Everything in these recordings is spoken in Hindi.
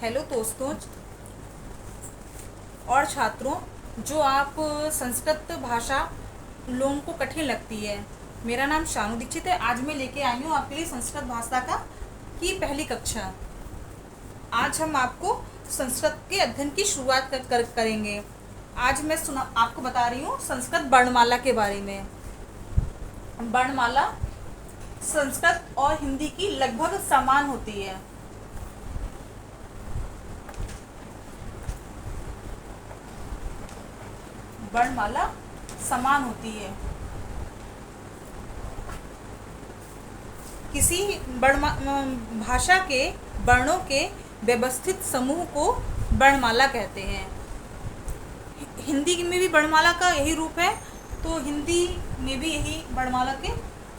हेलो दोस्तों और छात्रों, जो आप संस्कृत भाषा लोगों को कठिन लगती है। मेरा नाम शानू दीक्षित है। आज मैं लेके आई हूँ आपके लिए संस्कृत भाषा की पहली कक्षा। आज हम आपको संस्कृत के अध्ययन की शुरुआत करेंगे। आज मैं आपको बता रही हूँ संस्कृत वर्णमाला के बारे में। वर्णमाला संस्कृत और हिंदी की लगभग समान होती है। वर्णमाला समान होती है। किसी भाषा के वर्णों के व्यवस्थित समूह को वर्णमाला कहते हैं। हिंदी में भी वर्णमाला का यही रूप है, तो हिंदी में भी यही वर्णमाला के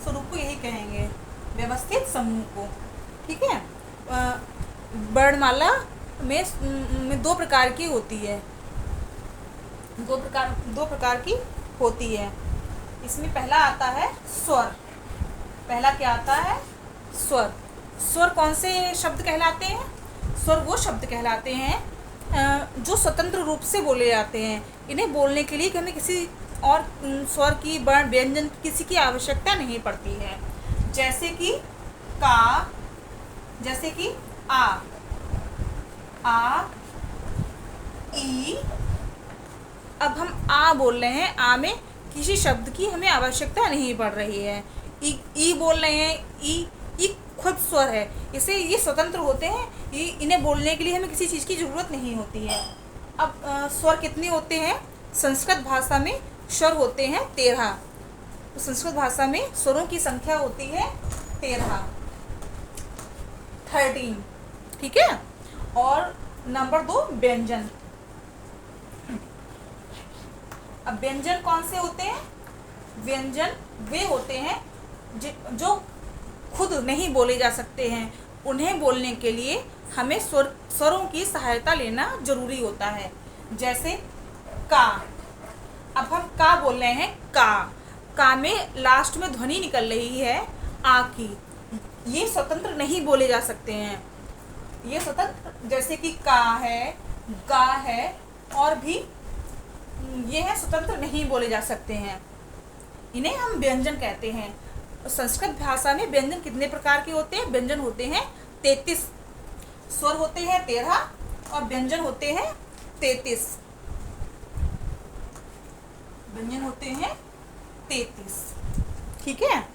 स्वरूप को यही कहेंगे, व्यवस्थित समूह को। ठीक है। वर्णमाला में दो प्रकार की होती है। दो प्रकार की होती है। इसमें पहला आता है स्वर। पहला क्या आता है? स्वर। स्वर कौन से शब्द कहलाते हैं? स्वर वो शब्द कहलाते हैं जो स्वतंत्र रूप से बोले जाते हैं। इन्हें बोलने के लिए हमें किसी और स्वर की, वर्ण, व्यंजन किसी की आवश्यकता नहीं पड़ती है। जैसे कि का, जैसे कि आ, ई। अब हम आ बोल रहे हैं, आ में किसी शब्द की हमें आवश्यकता नहीं पड़ रही है। ई बोल रहे हैं, ई खुद स्वर है, इसे ये स्वतंत्र होते हैं। इन्हें बोलने के लिए हमें किसी चीज़ की ज़रूरत नहीं होती है। अब स्वर कितने होते हैं? संस्कृत भाषा में स्वर होते हैं 13। तो संस्कृत भाषा में स्वरों की संख्या होती है 13। ठीक है। और नंबर 2 व्यंजन। अब व्यंजन कौन से होते हैं? व्यंजन वे होते हैं जो खुद नहीं बोले जा सकते हैं। उन्हें बोलने के लिए हमें स्वरों की सहायता लेना जरूरी होता है। जैसे का। अब हम का बोल रहे हैं, का में लास्ट में ध्वनि निकल रही है आ की। ये स्वतंत्र नहीं बोले जा सकते हैं। ये स्वतंत्र, जैसे कि का है, गा है, और भी ये है, स्वतंत्र नहीं बोले जा सकते हैं। इन्हें हम व्यंजन कहते हैं। संस्कृत भाषा में व्यंजन कितने प्रकार के होते हैं? व्यंजन होते हैं 33। स्वर होते हैं 13 और व्यंजन होते हैं 33। व्यंजन होते हैं 33। ठीक है।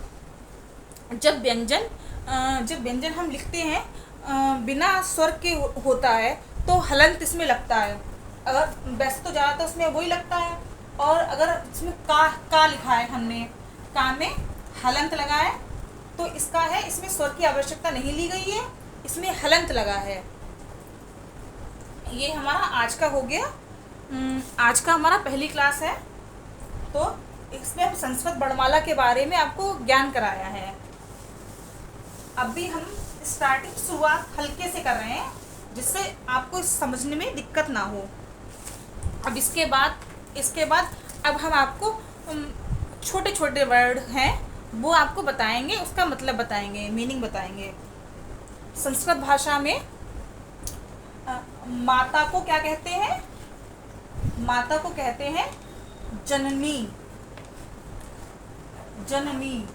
जब व्यंजन हम लिखते हैं बिना स्वर के होता है तो हलंत इसमें लगता है। अगर वैसे तो ज़्यादातर उसमें वही लगता है, और अगर इसमें का लिखा है, हमने का में हलंत लगा है, तो इसका है, इसमें स्वर की आवश्यकता नहीं ली गई है, इसमें हलंत लगा है। ये हमारा आज का हो गया। आज का हमारा पहली क्लास है, तो इसमें हम संस्कृत वर्णमाला के बारे में आपको ज्ञान कराया है। अब भी हम शुरुआत हल्के से कर रहे हैं, जिससे आपको समझने में दिक्कत ना हो। अब इसके बाद अब हम आपको छोटे छोटे वर्ड हैं वो आपको बताएंगे, उसका मतलब बताएंगे, मीनिंग बताएंगे। संस्कृत भाषा में माता को क्या कहते हैं? माता को कहते हैं जननी। जननी।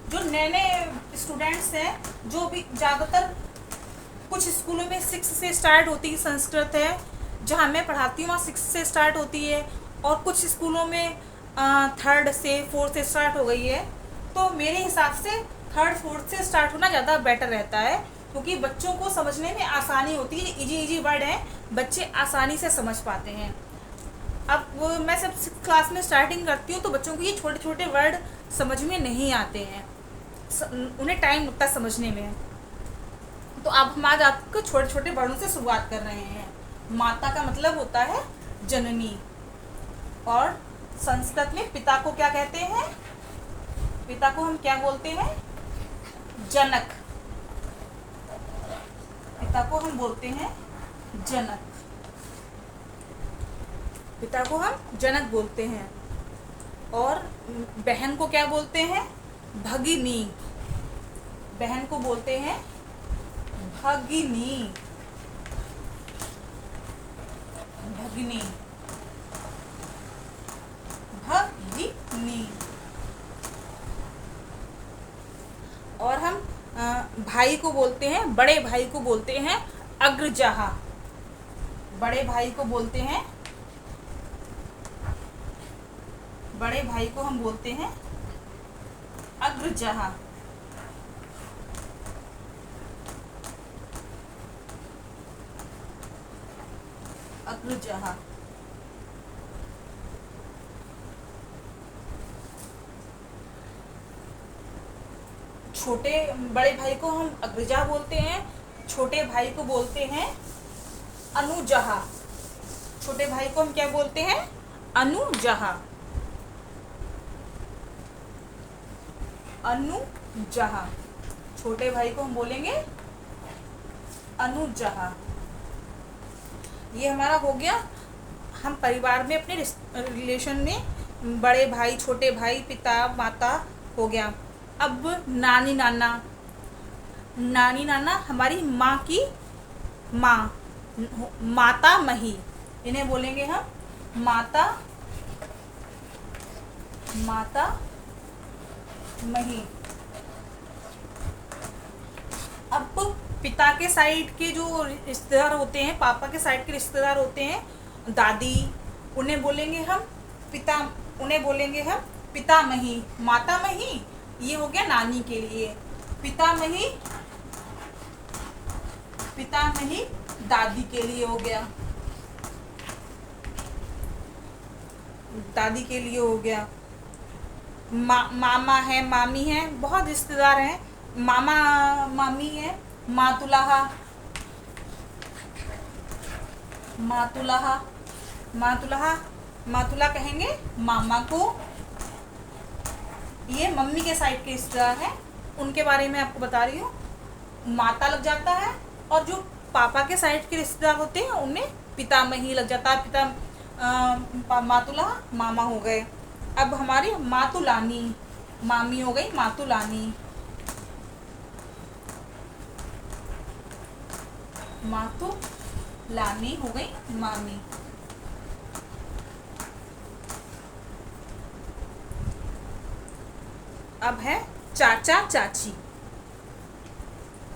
जो नए नए स्टूडेंट्स हैं, जो भी ज़्यादातर कुछ स्कूलों में 6 से स्टार्ट होती है संस्कृत है, जहाँ मैं पढ़ाती हूँ वहाँ 6 से स्टार्ट होती है, और कुछ स्कूलों में 3rd से 4th से स्टार्ट हो गई है। तो मेरे हिसाब से 3rd 4th से स्टार्ट होना ज़्यादा बेटर रहता है, क्योंकि बच्चों को समझने में आसानी होती है। इजी वर्ड हैं, बच्चे आसानी से समझ पाते हैं। अब मैं सब 6th क्लास में स्टार्टिंग करती हूँ, तो बच्चों को ये छोटे छोटे वर्ड समझ में नहीं आते हैं, उन्हें टाइम लगता है समझने में। तो अब हम आज आपको छोटे छोटे वर्डों से शुरुआत कर रहे हैं। माता का मतलब होता है जननी। और संस्कृत में पिता को क्या कहते हैं? पिता को हम क्या बोलते हैं? जनक। पिता को हम बोलते हैं जनक। पिता को हम जनक बोलते हैं। और बहन को क्या बोलते हैं? भगिनी। बहन को बोलते हैं भगिनी। भगिनी, भगिनी। और हम भाई को बोलते हैं, बड़े भाई को बोलते हैं अग्रजः। बड़े भाई को बोलते हैं, बड़े भाई को हम बोलते हैं अग्रजः। अग्रजः। छोटे बड़े भाई को हम अग्रजा बोलते हैं, छोटे भाई को बोलते हैं अनुजः। छोटे भाई को हम क्या बोलते हैं? अनुजः। अनुजः। छोटे भाई को हम बोलेंगे अनुजः। ये हमारा हो गया, हम परिवार में अपने रिलेशन में बड़े भाई, छोटे भाई, पिता, माता हो गया। अब नानी नाना। नानी नाना हमारी माँ की माँ, माता मही। इन्हें बोलेंगे हम माता, माता मही। अब पिता के साइड के जो रिश्तेदार होते हैं, पापा के साइड के रिश्तेदार होते हैं, दादी, उन्हें बोलेंगे हम पितामही, मातामही। ये हो गया नानी के लिए। पितामही, पितामही दादी के लिए हो गया, दादी के लिए हो गया। मामा है, मामी है, बहुत रिश्तेदार हैं। मामा मामी है, मातुलाहा, मातुलाहा, मातुलाहा, मातुला कहेंगे मामा को। ये मम्मी के साइड के रिश्तेदार हैं, उनके बारे में आपको बता रही हूँ, माता लग जाता है। और जो पापा के साइड के रिश्तेदार होते हैं उनमें पितामही लग जाता है। मातुला मामा हो गए। अब हमारी मातुलानी, मामी हो गई मातुलानी, मातुलानी हो गई मामी। अब है चाचा चाची।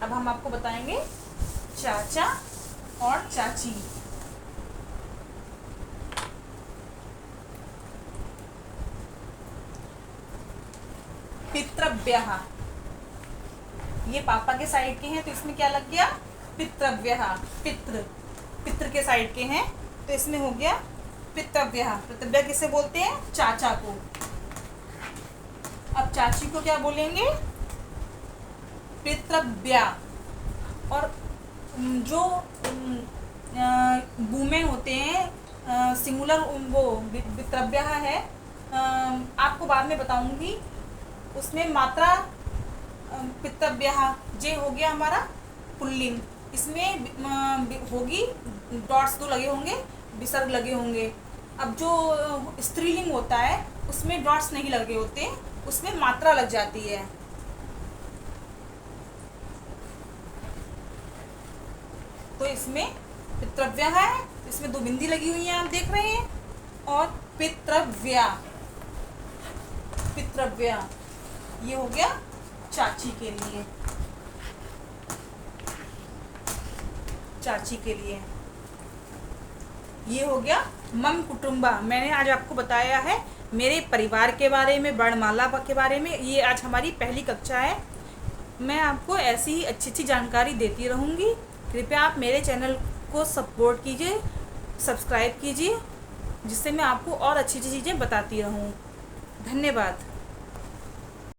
अब हम आपको बताएंगे चाचा और चाची। पितृव्यः, ये पापा के साइड के हैं तो इसमें क्या लग गया? पितृव्यः। पितृ, पितृ के साइड के हैं तो इसमें हो गया पितृव्यः। पितृव्यः किसे बोलते हैं? चाचा को। अब चाची को क्या बोलेंगे? पितृव्या। और जो वुमेन होते हैं, सिंगुलर, वो पितृव्या है, आपको बाद में बताऊंगी। उसमें मात्रा पितृव्या, जे हो गया हमारा पुल्लिंग। इसमें होगी डॉट्स 2 लगे होंगे, विसर्ग लगे होंगे। अब जो स्त्रीलिंग होता है उसमें डॉट्स नहीं लगे होते, उसमें मात्रा लग जाती है। तो इसमें पितृव्या है, इसमें 2 बिंदी लगी हुई हैं, आप देख रहे हैं। और पितृव्या, पितृव्या ये हो गया चाची के लिए, चाची के लिए। ये हो गया मम कुटुम्बा। मैंने आज आपको बताया है मेरे परिवार के बारे में, वर्णमाला के बारे में। ये आज हमारी पहली कक्षा है। मैं आपको ऐसी ही अच्छी अच्छी जानकारी देती रहूँगी। कृपया आप मेरे चैनल को सपोर्ट कीजिए, सब्सक्राइब कीजिए, जिससे मैं आपको और अच्छी अच्छी चीज़ें बताती रहूँ। धन्यवाद।